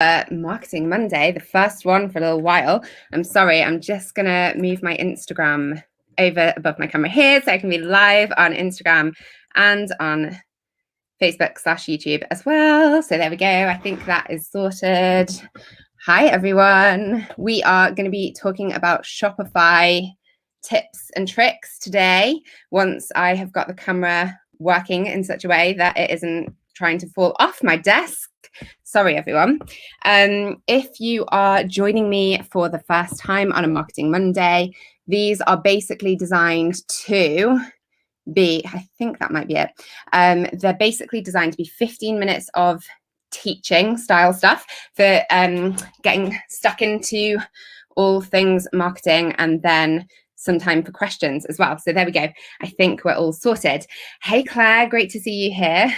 Marketing Monday, the first one for a little while. I'm sorry, I'm just gonna move my Instagram over above my camera here so I can be live on Instagram and on Facebook/YouTube as well. So there we go. I think that is sorted. Hi everyone. We are going to be talking about Shopify tips and tricks today once I have got the camera working in such a way that it isn't trying to fall off my desk. Sorry, everyone. If you are joining me for the first time on a Marketing Monday, these are basically designed to be, I think that might be it. They're basically designed to be 15 minutes of teaching style stuff for getting stuck into all things marketing, and then some time for questions as well. So there we go. I think we're all sorted. Hey Claire, great to see you here.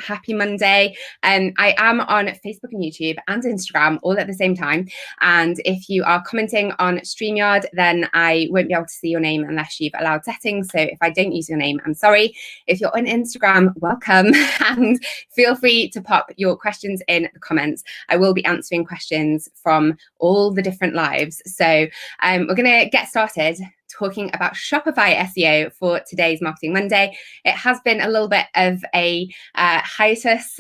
Happy Monday. I am on Facebook and YouTube and Instagram all at the same time. And if you are commenting on StreamYard, then I won't be able to see your name unless you've allowed settings. So if I don't use your name, I'm sorry. If you're on Instagram, welcome. And feel free to pop your questions in the comments. I will be answering questions from all the different lives. So we're going to get started talking about Shopify SEO for today's Marketing Monday. It has been a little bit of a hiatus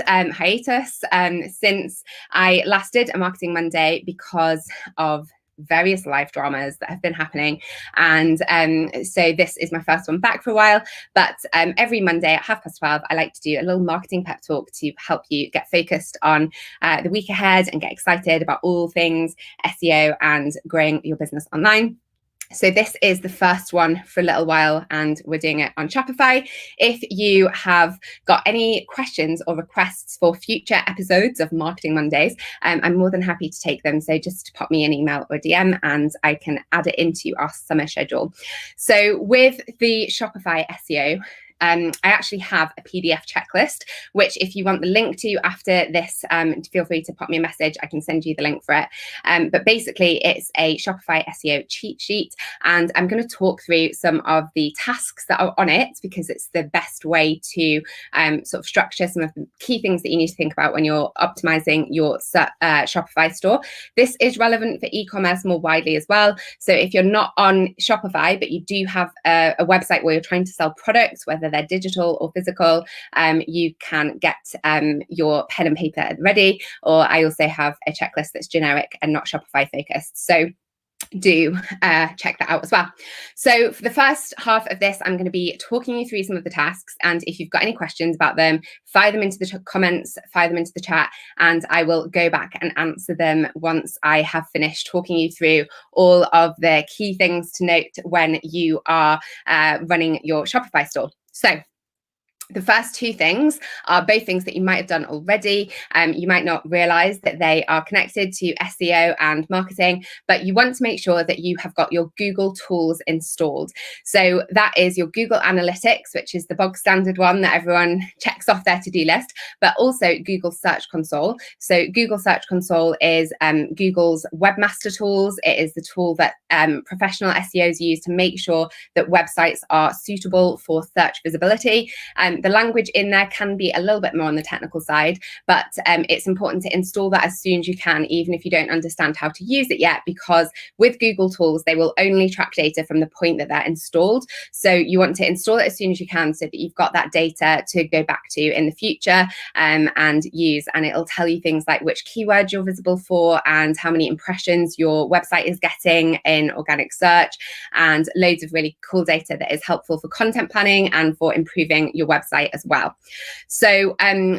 since I last did a Marketing Monday because of various life dramas that have been happening, and so this is my first one back for a while. But every Monday at 12:30 I like to do a little marketing pep talk to help you get focused on the week ahead and get excited about all things SEO and growing your business online. So this is the first one for a little while, and we're doing it on Shopify. If you have got any questions or requests for future episodes of Marketing Mondays, I'm more than happy to take them. So just pop me an email or DM and I can add it into our summer schedule. So with the Shopify SEO, I actually have a PDF checklist, which if you want the link to after this, feel free to pop me a message. I can send you the link for it. But basically, it's a Shopify SEO cheat sheet, and I'm going to talk through some of the tasks that are on it because it's the best way to sort of structure some of the key things that you need to think about when you're optimizing your Shopify store. This is relevant for e-commerce more widely as well. So if you're not on Shopify, but you do have a website where you're trying to sell products, whether they're digital or physical, you can get your pen and paper ready. Or I also have a checklist that's generic and not Shopify focused. So do check that out as well. So for the first half of this, I'm going to be talking you through some of the tasks, and if you've got any questions about them, fire them into the comments, fire them into the chat, and I will go back and answer them once I have finished talking you through all of the key things to note when you are running your Shopify store. So the first two things are both things that you might have done already. You might not realize that they are connected to SEO and marketing, but you want to make sure that you have got your Google tools installed. So that is your Google Analytics, which is the bog standard one that everyone checks off their to-do list, but also Google Search Console. So Google Search Console is Google's webmaster tools. It is the tool that professional SEOs use to make sure that websites are suitable for search visibility. The language in there can be a little bit more on the technical side, but it's important to install that as soon as you can, even if you don't understand how to use it yet, because with Google tools, they will only track data from the point that they're installed. So you want to install it as soon as you can so that you've got that data to go back to in the future and use, and it'll tell you things like which keywords you're visible for and how many impressions your website is getting in organic search, and loads of really cool data that is helpful for content planning and for improving your website as well. So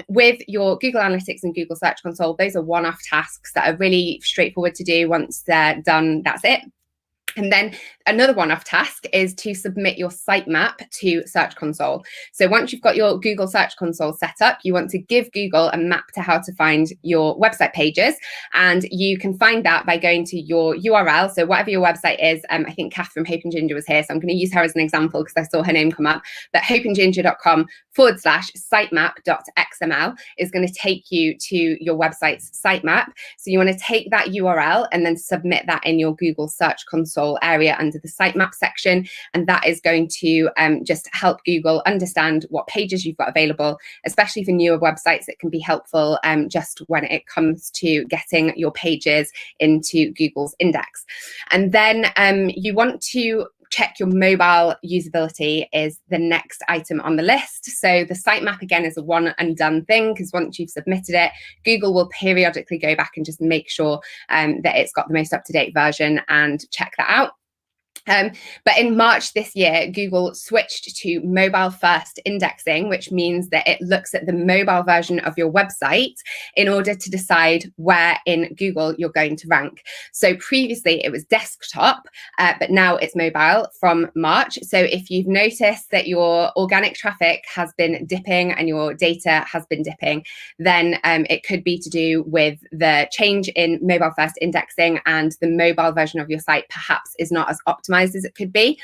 with your Google Analytics and Google Search Console, those are one-off tasks that are really straightforward to do. Once they're done, that's it. And then another one-off task is to submit your sitemap to Search Console. So once you've got your Google Search Console set up, you want to give Google a map to how to find your website pages. And you can find that by going to your URL. So whatever your website is, I think Kath from Hope and Ginger was here, so I'm going to use her as an example because I saw her name come up. But hopeandginger.com sitemap.xml is going to take you to your website's sitemap. So you want to take that URL and then submit that in your Google Search Console area under the sitemap section. And that is going to just help Google understand what pages you've got available, especially for newer websites. It can be helpful just when it comes to getting your pages into Google's index. And then you want to check your mobile usability is the next item on the list. So the sitemap, again, is a one and done thing, because once you've submitted it, Google will periodically go back and just make sure that it's got the most up-to-date version and check that out. But in March this year, Google switched to mobile first indexing, which means that it looks at the mobile version of your website in order to decide where in Google you're going to rank. So previously it was desktop, but now it's mobile from March. So if you've noticed that your organic traffic has been dipping and your data has been dipping, then it could be to do with the change in mobile first indexing, and the mobile version of your site perhaps is not as optimized as it could be.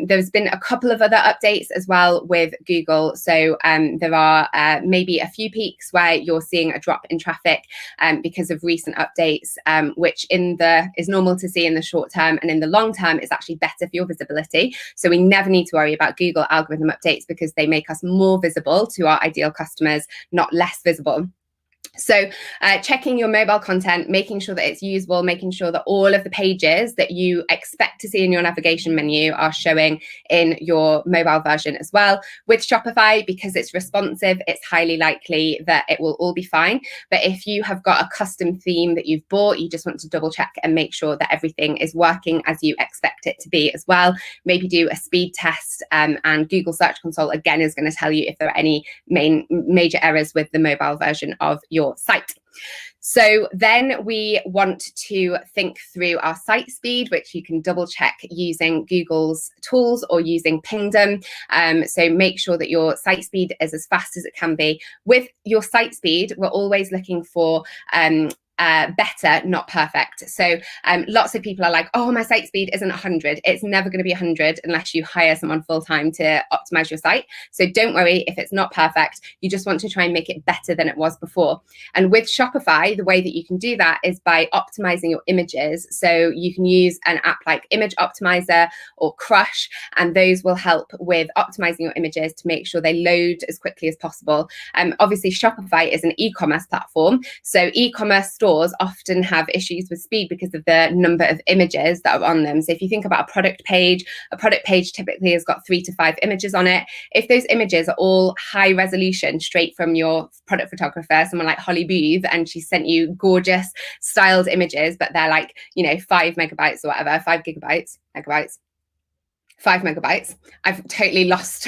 There's been a couple of other updates as well with Google. So there are maybe a few peaks where you're seeing a drop in traffic because of recent updates, which is normal to see in the short term, and in the long term is actually better for your visibility. So we never need to worry about Google algorithm updates, because they make us more visible to our ideal customers, not less visible. So checking your mobile content, making sure that it's usable, making sure that all of the pages that you expect to see in your navigation menu are showing in your mobile version as well. With Shopify, because it's responsive, it's highly likely that it will all be fine. But if you have got a custom theme that you've bought, you just want to double check and make sure that everything is working as you expect it to be as well. Maybe do a speed test, and Google Search Console again is going to tell you if there are any major errors with the mobile version of your site. So then we want to think through our site speed, which you can double check using Google's tools or using Pingdom. So make sure that your site speed is as fast as it can be. With your site speed, we're always looking for better, not perfect. So lots of people are like, oh, my site speed isn't 100. It's never going to be 100 unless you hire someone full-time to optimize your site. So don't worry if it's not perfect. You just want to try and make it better than it was before. And with Shopify, the way that you can do that is by optimizing your images. So you can use an app like Image Optimizer or Crush, and those will help with optimizing your images to make sure they load as quickly as possible. Obviously, Shopify is an e-commerce platform. So e-commerce stores often have issues with speed because of the number of images that are on them. So if you think about a product page typically has got 3 to 5 images on it. If those images are all high resolution straight from your product photographer, someone like Holly Booth, and she sent you gorgeous styled images, but they're like, 5 megabytes or whatever, 5 megabytes. 5 megabytes. I've totally lost,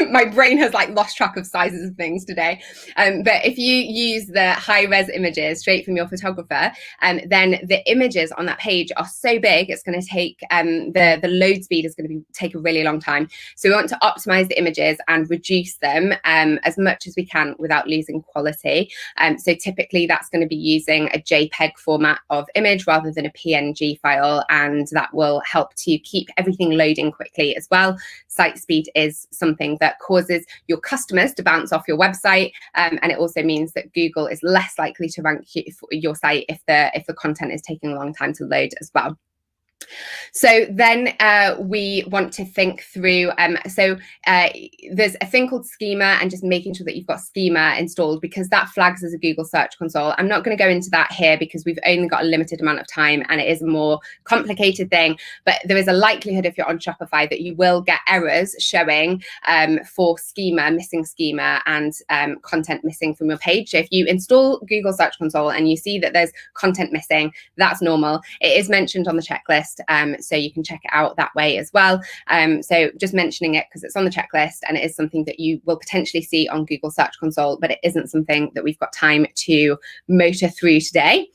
my brain has lost track of sizes of things today. But if you use the high res images straight from your photographer, then the images on that page are so big, it's going to take, the load speed is going to take a really long time. So we want to optimize the images and reduce them as much as we can without losing quality. So typically that's going to be using a JPEG format of image rather than a PNG file, and that will help to keep everything loading quickly as well. Site speed is something that causes your customers to bounce off your website, and it also means that Google is less likely to rank your site if the content is taking a long time to load as well. So then we want to think through, there's a thing called schema, and just making sure that you've got schema installed, because that flags as a Google Search Console. I'm not going to go into that here because we've only got a limited amount of time and it is a more complicated thing, but there is a likelihood if you're on Shopify that you will get errors showing for schema, missing schema, and content missing from your page. So if you install Google Search Console and you see that there's content missing, that's normal. It is mentioned on the checklist, so you can check it out that way as well. So just mentioning it because it's on the checklist and it is something that you will potentially see on Google Search Console, but it isn't something that we've got time to motor through today.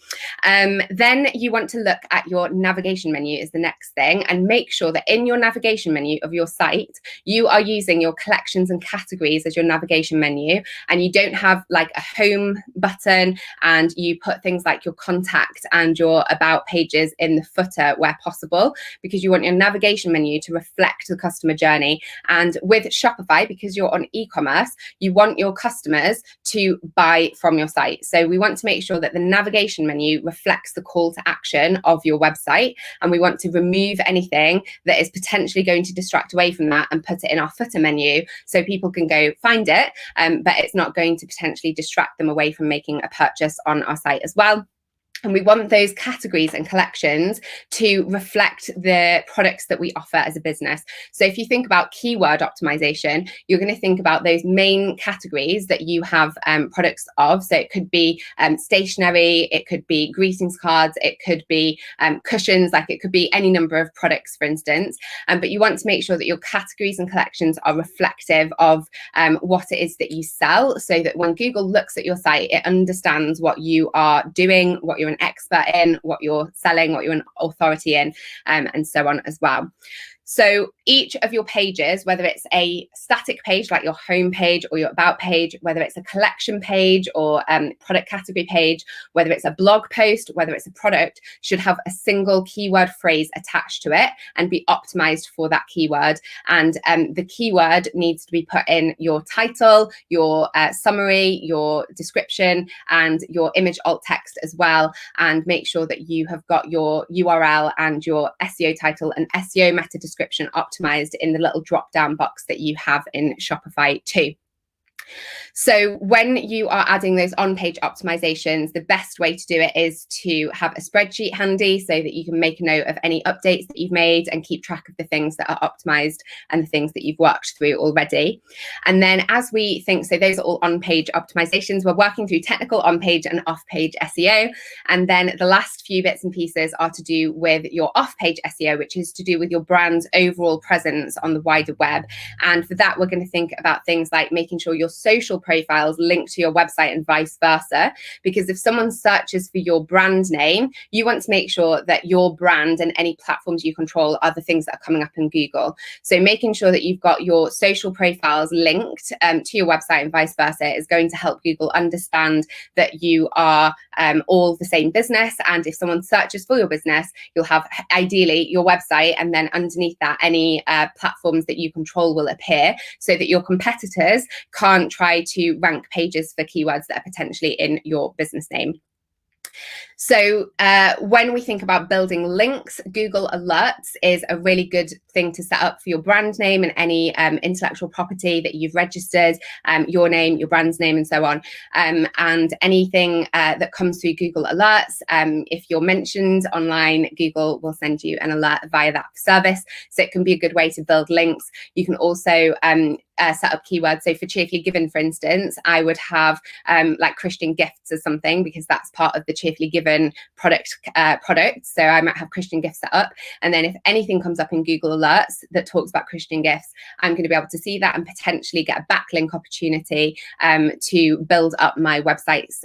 Then you want to look at your navigation menu is the next thing, and make sure that in your navigation menu of your site, you are using your collections and categories as your navigation menu, and you don't have like a home button, and you put things like your contact and your about pages in the footer where possible, because you want your navigation menu to reflect the customer journey. And with Shopify, because you're on e-commerce, you want your customers to buy from your site. So we want to make sure that the navigation menu reflects the call to action of your website, and we want to remove anything that is potentially going to distract away from that and put it in our footer menu so people can go find it, but it's not going to potentially distract them away from making a purchase on our site as well. And we want those categories and collections to reflect the products that we offer as a business. So if you think about keyword optimization, you're going to think about those main categories that you have products of. So it could be stationery, it could be greetings cards, it could be cushions, like it could be any number of products, for instance. But you want to make sure that your categories and collections are reflective of what it is that you sell, so that when Google looks at your site, it understands what you are doing, what you're an expert in, what you're selling, what you're an authority in, and so on as well. So each of your pages, whether it's a static page like your home page or your about page, whether it's a collection page or product category page, whether it's a blog post, whether it's a product, should have a single keyword phrase attached to it and be optimized for that keyword. And the keyword needs to be put in your title, your summary, your description, and your image alt text as well. And make sure that you have got your URL and your SEO title and SEO meta description optimized in the little drop down box that you have in Shopify too. So when you are adding those on-page optimizations, the best way to do it is to have a spreadsheet handy so that you can make a note of any updates that you've made and keep track of the things that are optimized and the things that you've worked through already. And then as we think, so those are all on-page optimizations, we're working through technical on-page and off-page SEO. And then the last few bits and pieces are to do with your off-page SEO, which is to do with your brand's overall presence on the wider web. And for that, we're going to think about things like making sure your social profiles link to your website and vice versa, because if someone searches for your brand name, you want to make sure that your brand and any platforms you control are the things that are coming up in Google. So making sure that you've got your social profiles linked to your website and vice versa is going to help Google understand that you are all the same business. And if someone searches for your business, you'll have ideally your website, and then underneath that any platforms that you control will appear, so that your competitors can't try to rank pages for keywords that are potentially in your business name. So when we think about building links, Google Alerts is a really good thing to set up for your brand name and any intellectual property that you've registered, your name, your brand's name, and so on. And anything that comes through Google Alerts, if you're mentioned online, Google will send you an alert via that service. So it can be a good way to build links. You can also set up keywords. So for Cheerfully Given, for instance, I would have like Christian gifts or something, because that's part of the Cheerfully Given product. So I might have Christian gifts set up, and then if anything comes up in Google Alerts that talks about Christian gifts, I'm going to be able to see that and potentially get a backlink opportunity to build up my website's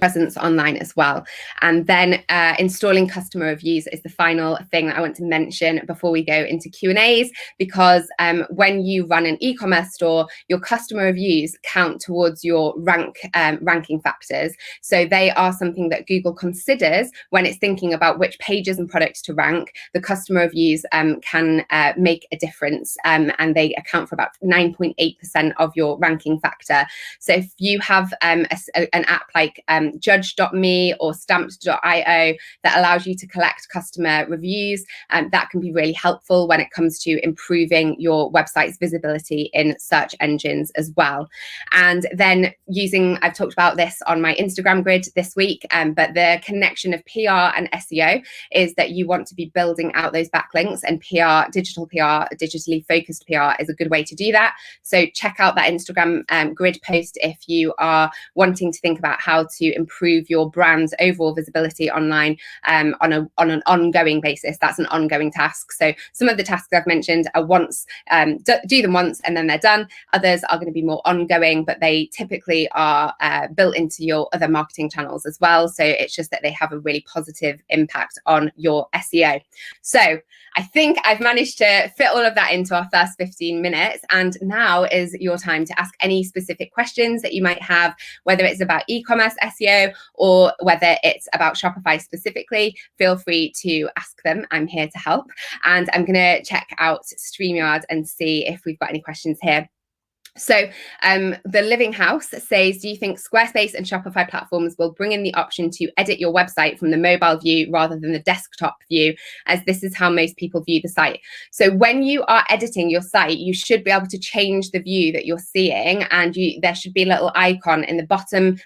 presence online as well. And then installing customer reviews is the final thing that I want to mention before we go into Q&As, because when you run an e-commerce store, your customer reviews count towards your ranking factors. So they are something that Google considers when it's thinking about which pages and products to rank. The customer reviews can make a difference, and they account for about 9.8% of your ranking factor. So if you have an app like Judge.me or Stamped.io that allows you to collect customer reviews, that can be really helpful when it comes to improving your website's visibility in search engines as well. And then I've talked about this on my Instagram grid this week, but the connection of PR and SEO is that you want to be building out those backlinks, and PR, digital PR, digitally focused PR is a good way to do that. So check out that Instagram grid post if you are wanting to think about how to improve your brand's overall visibility online on an ongoing basis. That's an ongoing task. So some of the tasks I've mentioned are do them once and then they're done. Others are going to be more ongoing, but they typically are built into your other marketing channels as well. So it's just that they have a really positive impact on your SEO. So I think I've managed to fit all of that into our first 15 minutes. And now is your time to ask any specific questions that you might have, whether it's about e-commerce SEO, SEO, or whether it's about Shopify specifically, feel free to ask them. I'm here to help. And I'm going to check out StreamYard and see if we've got any questions here. So the Living House says, do you think Squarespace and Shopify platforms will bring in the option to edit your website from the mobile view rather than the desktop view, as this is how most people view the site? So when you are editing your site, you should be able to change the view that you're seeing, and there should be a little icon in the bottom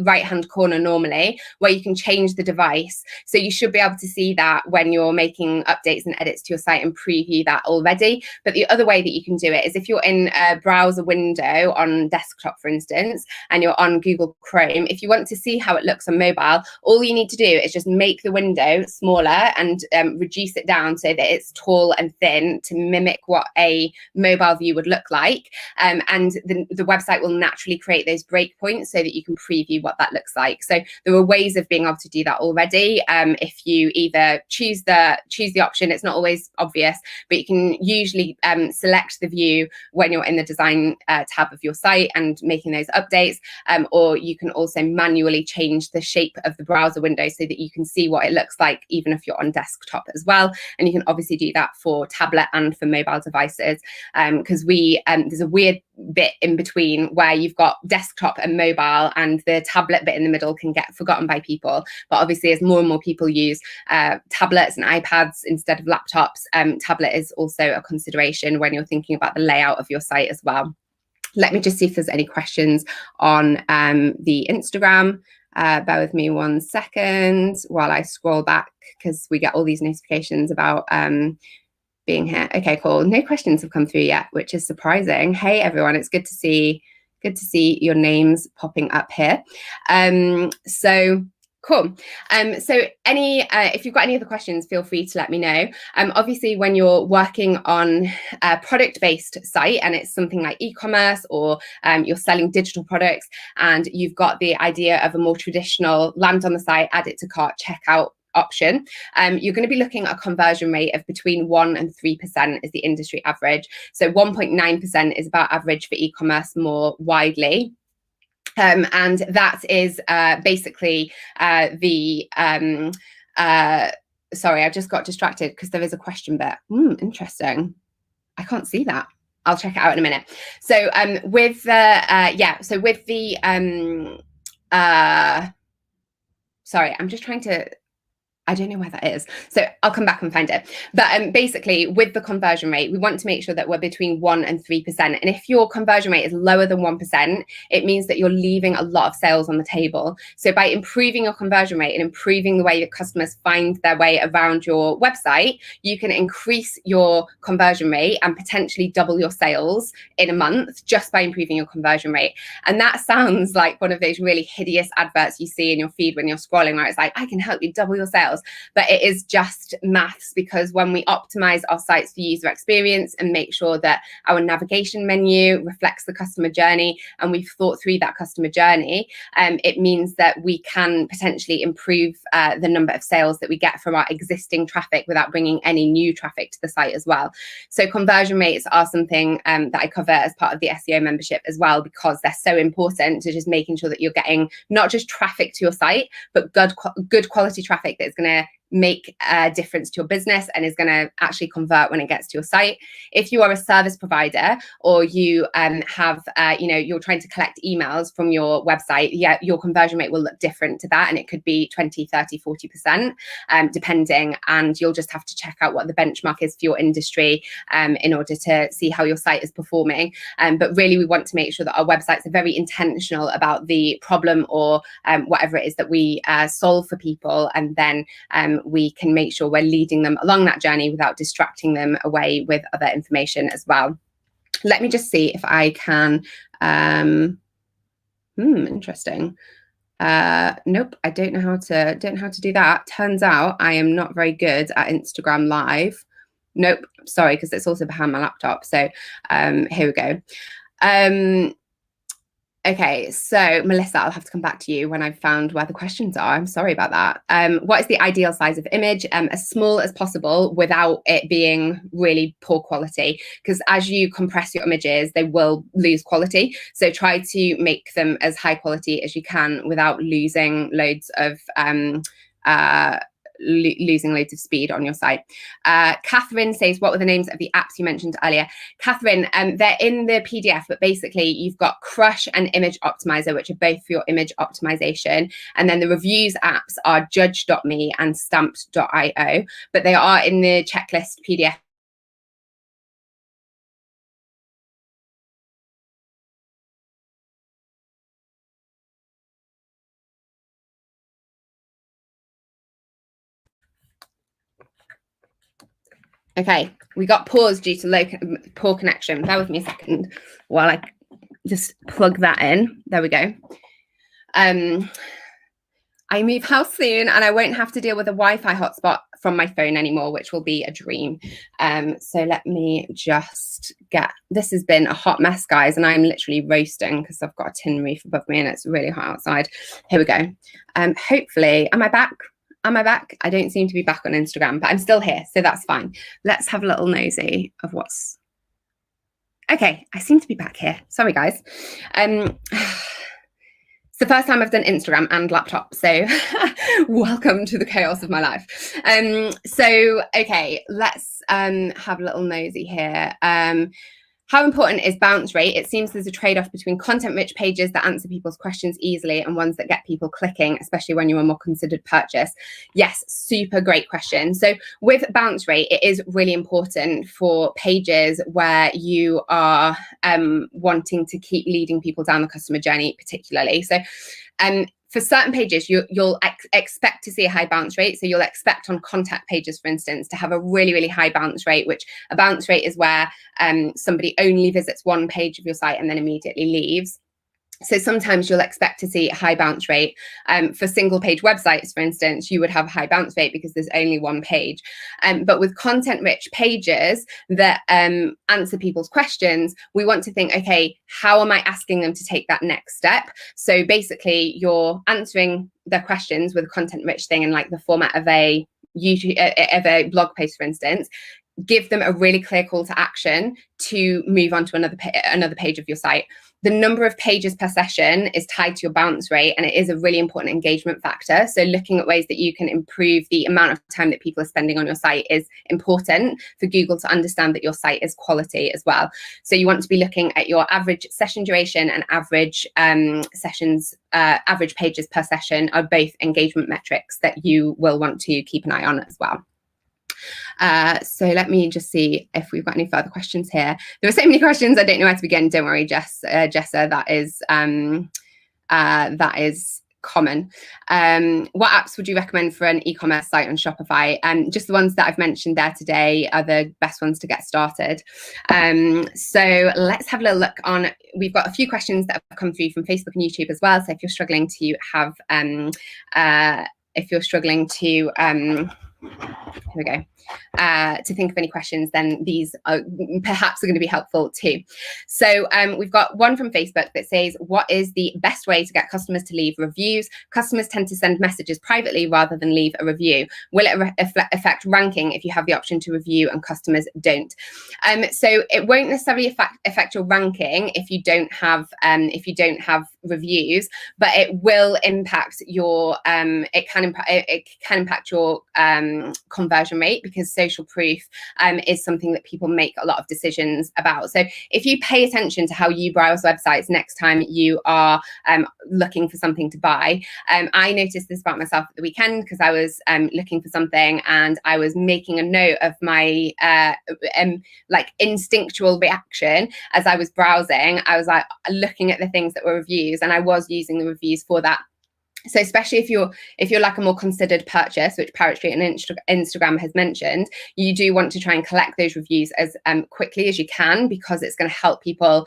right-hand corner normally where you can change the device. So you should be able to see that when you're making updates and edits to your site and preview that already. But the other way that you can do it is if you're in a browser window on desktop, for instance, and you're on Google Chrome, if you want to see how it looks on mobile, all you need to do is just make the window smaller and reduce it down so that it's tall and thin to mimic what a mobile view would look like. And the website will naturally create those breakpoints so that you can preview what that looks like. So there are ways of being able to do that already. If you either choose the option, it's not always obvious, but you can usually select the view when you're in the design tab of your site and making those updates, or you can also manually change the shape of the browser window so that you can see what it looks like even if you're on desktop as well. And you can obviously do that for tablet and for mobile devices, because there's a weird bit in between where you've got desktop and mobile, and the tablet bit in the middle can get forgotten by people. But obviously, as more and more people use tablets and iPads instead of laptops, tablet is also a consideration when you're thinking about the layout of your site as well. Let me just see if there's any questions on the Instagram. Bear with me 1 second while I scroll back, because we get all these notifications about being here. Okay, cool. No questions have come through yet, which is surprising. Hey everyone, it's good to see your names popping up here. So cool. So if you've got any other questions, feel free to let me know. Obviously, when you're working on a product-based site and it's something like e-commerce, or you're selling digital products and you've got the idea of a more traditional land on the site, add it to cart, checkout option, you're going to be looking at a conversion rate of between 1% and 3% is the industry average. So 1.9% is about average for e-commerce more widely. And that is basically sorry, I just got distracted because there is a question bit. Interesting. I can't see that. I'll check it out in a minute. So sorry, I'm just trying to, I don't know where that is. So I'll come back and find it. But basically, with the conversion rate, we want to make sure that we're between 1% and 3%. And if your conversion rate is lower than 1%, it means that you're leaving a lot of sales on the table. So by improving your conversion rate and improving the way that customers find their way around your website, you can increase your conversion rate and potentially double your sales in a month just by improving your conversion rate. And that sounds like one of those really hideous adverts you see in your feed when you're scrolling, where it's like, I can help you double your sales. But it is just maths, because when we optimize our sites for user experience and make sure that our navigation menu reflects the customer journey and we've thought through that customer journey, it means that we can potentially improve the number of sales that we get from our existing traffic without bringing any new traffic to the site as well. So conversion rates are something that I cover as part of the SEO membership as well, because they're so important to just making sure that you're getting not just traffic to your site, but good quality traffic that's going to make a difference to your business and is going to actually convert when it gets to your site. If you are a service provider, or you have, you're trying to collect emails from your website, your conversion rate will look different to that. And it could be 20, 30, 40%, depending. And you'll just have to check out what the benchmark is for your industry in order to see how your site is performing. But really, we want to make sure that our websites are very intentional about the problem or whatever it is that we solve for people. And then we can make sure we're leading them along that journey without distracting them away with other information as well. Let me just see if I can. Interesting. Nope, I don't know how to do that. Turns out I am not very good at Instagram Live. Nope, sorry, because it's also behind my laptop. So here we go. Okay, so Melissa, I'll have to come back to you when I've found where the questions are. I'm sorry about that. What is the ideal size of image? As small as possible without it being really poor quality, because as you compress your images, they will lose quality. So try to make them as high quality as you can without losing loads of losing loads of speed on your site. Catherine says, what were the names of the apps you mentioned earlier? Catherine, they're in the PDF, but basically you've got Crush and Image Optimizer, which are both for your image optimization. And then the reviews apps are Judge.me and Stamped.io, but they are in the checklist PDF. Okay, we got paused due to poor connection. Bear with me a second while I just plug that in. There we go. I move house soon and I won't have to deal with a Wi-Fi hotspot from my phone anymore, which will be a dream. So let me just this has been a hot mess, guys, and I'm literally roasting because I've got a tin roof above me and it's really hot outside. Here we go. Hopefully, am I back? Am I back? I don't seem to be back on Instagram, but I'm still here, so that's fine. Let's have a little nosy of what's... Okay, I seem to be back here. Sorry, guys. It's the first time I've done Instagram and laptop, so welcome to the chaos of my life. Okay, let's have a little nosy here. How important is bounce rate? It seems there's a trade-off between content-rich pages that answer people's questions easily and ones that get people clicking, especially when you're a more considered purchase. Yes, super great question. So with bounce rate, it is really important for pages where you are wanting to keep leading people down the customer journey, particularly. So for certain pages, you'll expect to see a high bounce rate. So you'll expect on contact pages, for instance, to have a really, really high bounce rate, which a bounce rate is where somebody only visits one page of your site and then immediately leaves. So sometimes you'll expect to see a high bounce rate. For single page websites, for instance, you would have a high bounce rate because there's only one page. But with content rich pages that answer people's questions, we want to think, okay, how am I asking them to take that next step? So basically you're answering their questions with a content rich thing in like the format of a blog post, for instance. Give them a really clear call to action to move on to another page of your site. The number of pages per session is tied to your bounce rate, and it is a really important engagement factor. So looking at ways that you can improve the amount of time that people are spending on your site is important for Google to understand that your site is quality as well. So you want to be looking at your average session duration and average average pages per session are both engagement metrics that you will want to keep an eye on as well. So let me just see if we've got any further questions here. There are so many questions, I don't know where to begin. Don't worry, Jessa, that is common. What apps would you recommend for an e-commerce site on Shopify? Just the ones that I've mentioned there today are the best ones to get started. So let's have a little look on. We've got a few questions that have come through from Facebook and YouTube as well. So if you're struggling to have, here we go. To think of any questions, then these are perhaps going to be helpful too. So we've got one from Facebook that says, what is the best way to get customers to leave reviews? Customers tend to send messages privately rather than leave a review. Will it affect ranking if you have the option to review and customers don't? So it won't necessarily affect your ranking if you don't have reviews, but it will impact your it can impact your conversion rate, because social proof is something that people make a lot of decisions about. So if you pay attention to how you browse websites next time you are looking for something to buy, I noticed this about myself at the weekend because I was looking for something and I was making a note of my like instinctual reaction as I was browsing. I was like looking at the things that were reviews, and I was using the reviews for that. So especially if you're like a more considered purchase, which Parrot Street and Instagram has mentioned, you do want to try and collect those reviews as quickly as you can, because it's going to help people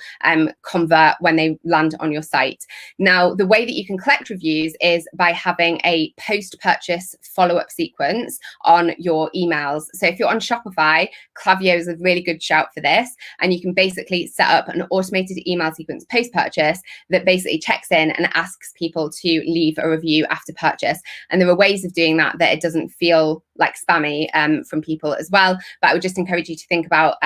convert when they land on your site. Now, the way that you can collect reviews is by having a post-purchase follow-up sequence on your emails. So if you're on Shopify, Klaviyo is a really good shout for this, and you can basically set up an automated email sequence post-purchase that basically checks in and asks people to leave a review after purchase. And there are ways of doing that it doesn't feel like spammy from people as well. But I would just encourage you to think about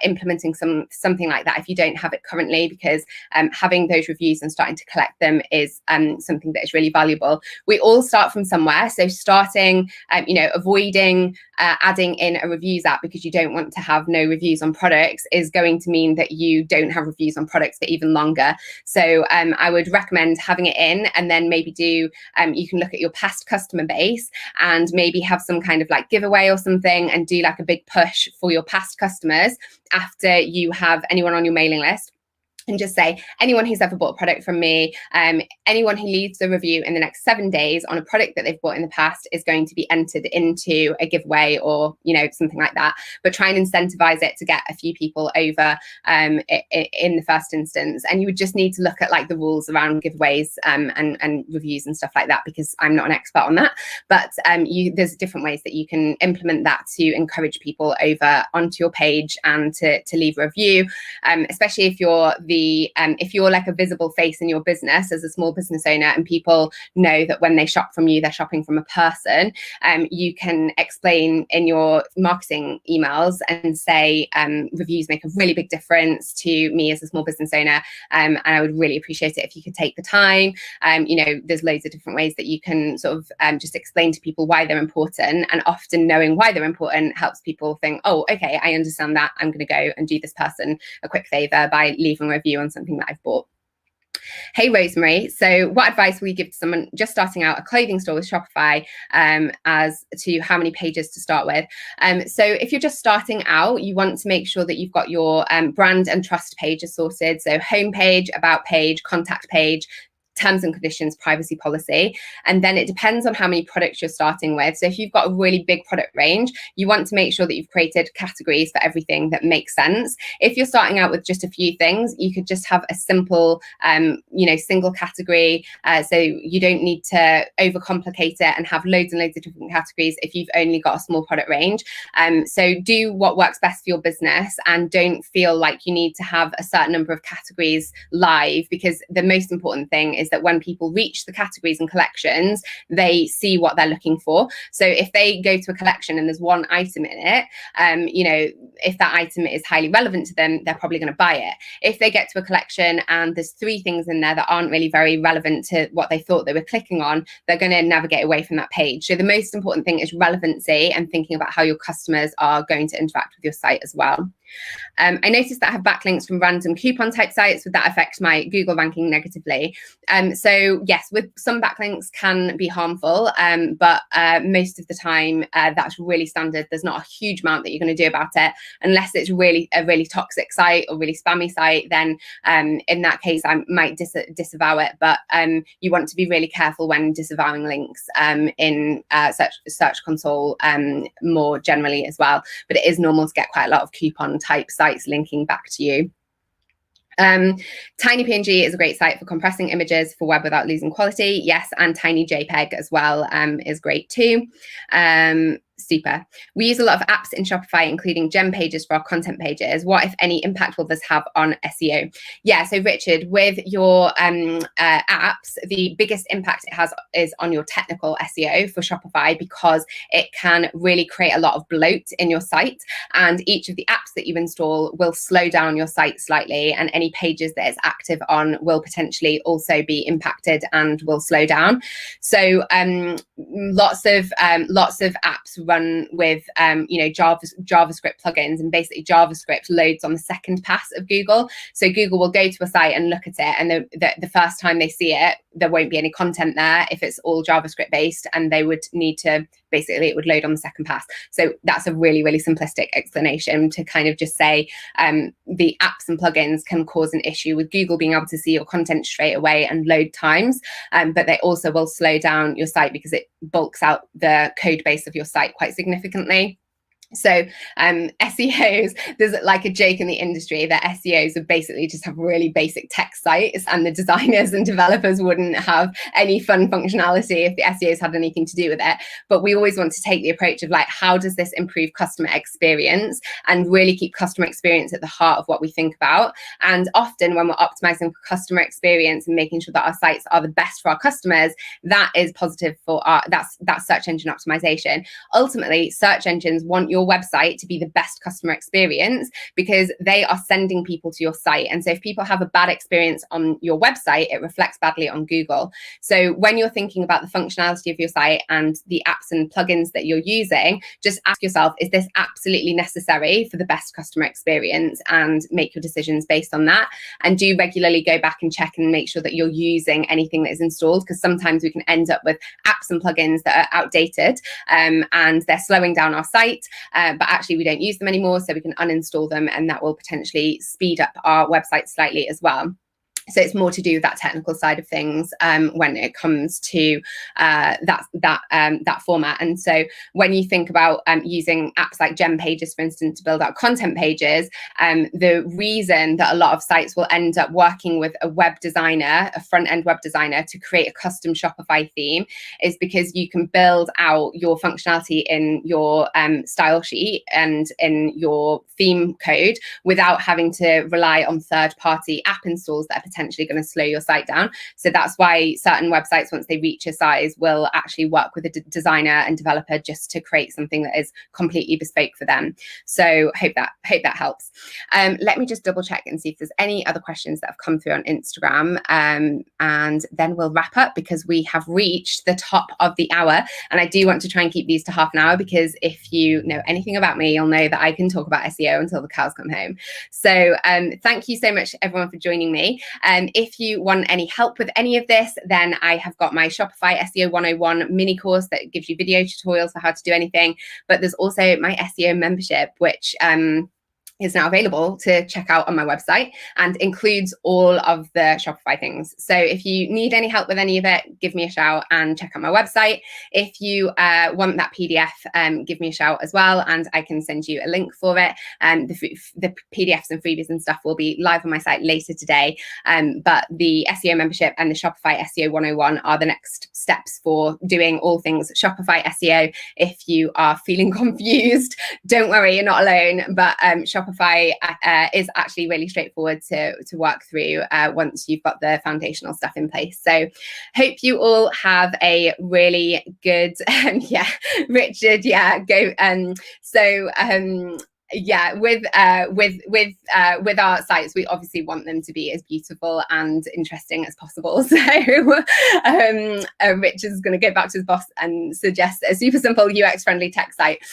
implementing something like that if you don't have it currently, because having those reviews and starting to collect them is something that is really valuable. We all start from somewhere, so starting, avoiding adding in a reviews app because you don't want to have no reviews on products is going to mean that you don't have reviews on products for even longer. So I would recommend having it in, and then maybe you can look at your past customer base and maybe have some kind of like giveaway or something, and do like a big push for your past customers after you have anyone on your mailing list. And just say, anyone who's ever bought a product from me, anyone who leaves a review in the next 7 days on a product that they've bought in the past is going to be entered into a giveaway, or something like that. But try and incentivize it to get a few people over in the first instance. And you would just need to look at like the rules around giveaways and reviews and stuff like that, because I'm not an expert on that. But there's different ways that you can implement that to encourage people over onto your page and to leave a review, especially if you're if you're like a visible face in your business as a small business owner, and people know that when they shop from you, they're shopping from a person. You can explain in your marketing emails and say, reviews make a really big difference to me as a small business owner, and I would really appreciate it if you could take the time. There's loads of different ways that you can sort of just explain to people why they're important, and often knowing why they're important helps people think, oh, okay, I understand that. I'm going to go and do this person a quick favor by leaving a review on something that I've bought. Hey, Rosemary. So what advice will you give to someone just starting out a clothing store with Shopify as to how many pages to start with? So if you're just starting out, you want to make sure that you've got your brand and trust pages sorted. So homepage, about page, contact page, terms and conditions, privacy policy. And then it depends on how many products you're starting with. So if you've got a really big product range, you want to make sure that you've created categories for everything that makes sense. If you're starting out with just a few things, you could just have a simple, single category. So you don't need to overcomplicate it and have loads and loads of different categories if you've only got a small product range. So do what works best for your business, and don't feel like you need to have a certain number of categories live, because the most important thing is that when people reach the categories and collections, they see what they're looking for. So if they go to a collection and there's one item in it, if that item is highly relevant to them, they're probably going to buy it. If they get to a collection and there's 3 things in there that aren't really very relevant to what they thought they were clicking on, they're going to navigate away from that page. So the most important thing is relevancy and thinking about how your customers are going to interact with your site as well. I noticed that I have backlinks from random coupon type sites. Would that affect my Google ranking negatively? So yes, with some backlinks can be harmful, but most of the time that's really standard. There's not a huge amount that you're going to do about it, unless it's really a really toxic site or really spammy site. Then in that case, I might disavow it. But you want to be really careful when disavowing links in Search Console more generally as well. But it is normal to get quite a lot of coupon type sites linking back to you. Tiny PNG is a great site for compressing images for web without losing quality. Yes, and Tiny JPEG as well is great too. Super. We use a lot of apps in Shopify, including gem pages for our content pages. What, if any, impact will this have on SEO? Yeah, so Richard, with your apps, the biggest impact it has is on your technical SEO for Shopify, because it can really create a lot of bloat in your site, and each of the apps that you install will slow down your site slightly, and any pages that it's active on will potentially also be impacted and will slow down. So lots of apps run with JavaScript plugins, and basically JavaScript loads on the second pass of Google. So Google will go to a site and look at it, and the first time they see it, there won't be any content there if it's all JavaScript based, and they would need to, basically it would load on the second pass. So that's a really, really simplistic explanation to kind of just say the apps and plugins can cause an issue with Google being able to see your content straight away and load times, but they also will slow down your site because it bulks out the code base of your site quite significantly. So SEOs, there's like a joke in the industry that SEOs would basically just have really basic tech sites, and the designers and developers wouldn't have any fun functionality if the SEOs had anything to do with it. But we always want to take the approach of like, how does this improve customer experience, and really keep customer experience at the heart of what we think about. And often when we're optimizing for customer experience and making sure that our sites are the best for our customers, that is positive for that's search engine optimization. Ultimately, search engines want your website to be the best customer experience because they are sending people to your site. And so if people have a bad experience on your website, it reflects badly on Google. So when you're thinking about the functionality of your site and the apps and plugins that you're using, just ask yourself, is this absolutely necessary for the best customer experience, and make your decisions based on that. And do regularly go back and check and make sure that you're using anything that is installed, because sometimes we can end up with apps and plugins that are outdated and they're slowing down our site. But actually we don't use them anymore, so we can uninstall them, and that will potentially speed up our website slightly as well. So it's more to do with that technical side of things when it comes to that format. And so when you think about using apps like Gem Pages, for instance, to build out content pages, the reason that a lot of sites will end up working with a web designer, a front-end web designer, to create a custom Shopify theme is because you can build out your functionality in your style sheet and in your theme code without having to rely on third-party app installs that are potentially going to slow your site down. So that's why certain websites, once they reach a size, will actually work with a designer and developer just to create something that is completely bespoke for them. So hope that helps. Let me just double check and see if there's any other questions that have come through on Instagram, and then we'll wrap up because we have reached the top of the hour. And I do want to try and keep these to half an hour, because if you know anything about me, you'll know that I can talk about SEO until the cows come home. So thank you so much everyone for joining me. If you want any help with any of this, then I have got my Shopify SEO 101 mini course that gives you video tutorials for how to do anything. But there's also my SEO membership, which is now available to check out on my website and includes all of the Shopify things. So if you need any help with any of it, give me a shout and check out my website. If you want that PDF, give me a shout as well, and I can send you a link for it. The PDFs and freebies and stuff will be live on my site later today. But the SEO membership and the Shopify SEO 101 are the next steps for doing all things Shopify SEO. If you are feeling confused, don't worry, you're not alone. But Shopify is actually really straightforward to work through once you've got the foundational stuff in place. So hope you all have a really good Richard, go. With our sites, we obviously want them to be as beautiful and interesting as possible. So Richard's going to go back to his boss and suggest a super simple UX friendly tech site.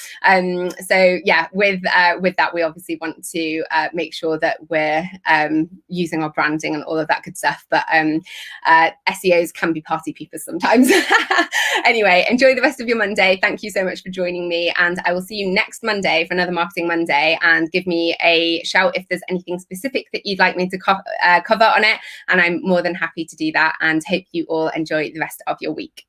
With that, we obviously want to make sure that we're using our branding and all of that good stuff. But SEOs can be party peepers sometimes. Anyway, enjoy the rest of your Monday. Thank you so much for joining me, and I will see you next Monday for another Marketing Monday. And give me a shout if there's anything specific that you'd like me to cover on it, and I'm more than happy to do that. And hope you all enjoy the rest of your week.